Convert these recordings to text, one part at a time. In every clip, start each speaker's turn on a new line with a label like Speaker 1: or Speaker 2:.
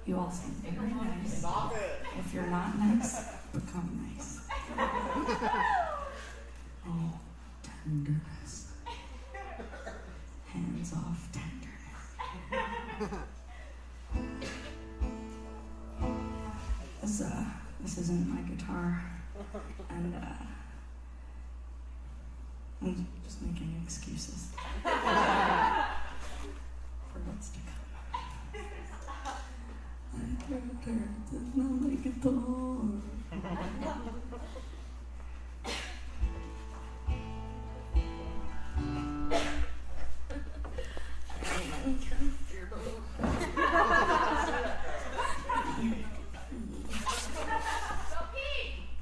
Speaker 1: You all seem very nice. If you're not nice, become nice. Oh, tenderness. Hands off tenderness. This isn't my guitar, and I'm just making excuses for what's to come. I can't care, it's not my guitar.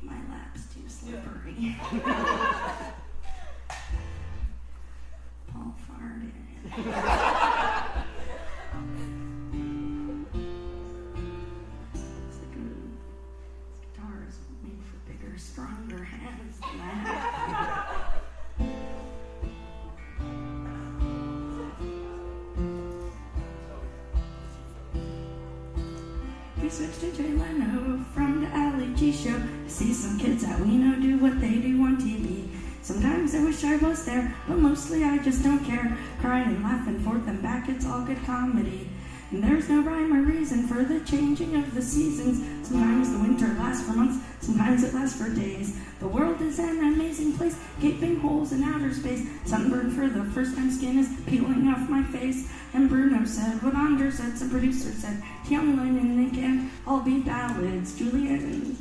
Speaker 1: My lap's too slippery. Paul farted. This guitar is made for bigger, stronger hands than I have. We switched to Jay Leno from the Ali G show. See some kids that we know do what they do on TV. Sometimes I wish I was there, but mostly I just don't care. Crying and laughing forth and back, it's all good comedy. And there's no rhyme or reason for the changing of the seasons. Sometimes the winter lasts for months, sometimes it lasts for days. The world is an amazing place, gaping holes in outer space. Sunburn for the first time, skin is peeling off my face. And Bruno said what Andre said, some producer said, Young Lennon, they can't all be ballads. Julian.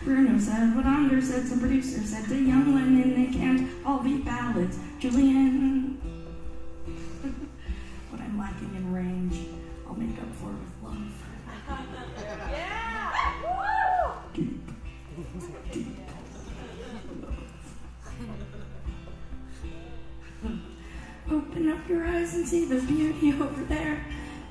Speaker 1: Bruno said what Andre said, some producer said, to Young Lennon, they can't all be ballads. Julian. What I'm lacking in range, I'll make up for with love.
Speaker 2: Yeah! Woo!
Speaker 1: Deep, deep love. Open up your eyes and see the beauty over there.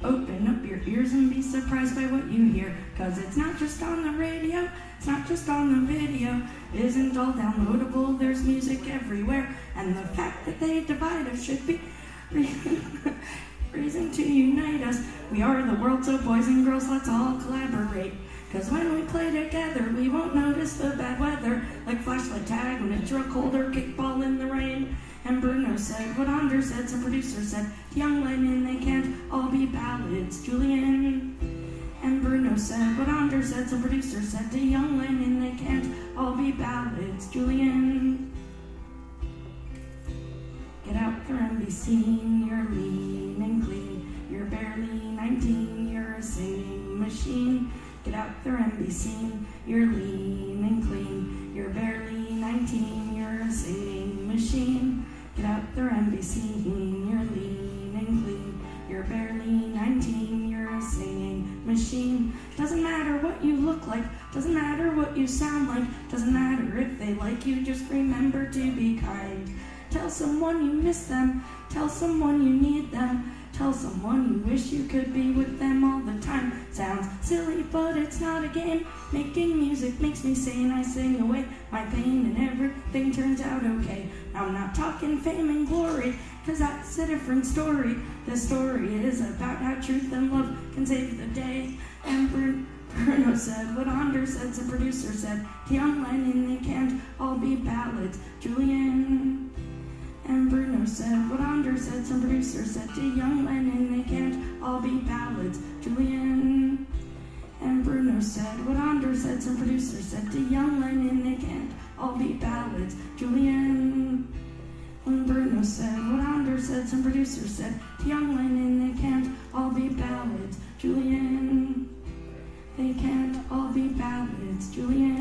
Speaker 1: Open up your ears and be surprised by what you hear. Cause it's not just on the radio, it's not just on the video. It isn't all downloadable, there's music everywhere. And the fact that they divide us should be reason to unite us. We are the world, so boys and girls, let's all collaborate. Cause when we play together, we won't notice the bad weather. Like flashlight tag when it's real cold or kickball in the rain. And Bruno said what Andre said, some producer said, Young Lennon, they can't all be ballads. Julian. And Bruno said what Andre said, some producer said, to Young Lennon, they can't all be ballads. Julian. Get out there and be seen, you're lean and clean. You're barely 19, you're a singing machine. Get out there and be seen, you're lean and clean. You're barely 19, you're a singing machine. Get out there and be seen, you're lean and clean. You're barely 19, you're a singing machine. Doesn't matter what you look like, doesn't matter what you sound like, doesn't matter if they like you, just remember to be kind. Tell someone you miss them, tell someone you need them. Tell someone you wish you could be with them all the time. Sounds silly, but it's not a game. Making music makes me sane. I sing away my pain and everything turns out okay. I'm not talking fame and glory, cause that's a different story. The story is about how truth and love can save the day. And Bruno said what Andre said, some producer said, to Young Lennon, they can't all be ballads. Julian. And Bruno said what Andre said, some producer said, to Young Lennon, they can't all be ballads. Julian. And Bruno said what Andre said, some producer said, to Young Lennon, they can't all be ballads. Julian. And Bruno said what Andre said, some producer said, to Young Lennon, they can't all be ballads. Julian. They can't all be ballads. Julian.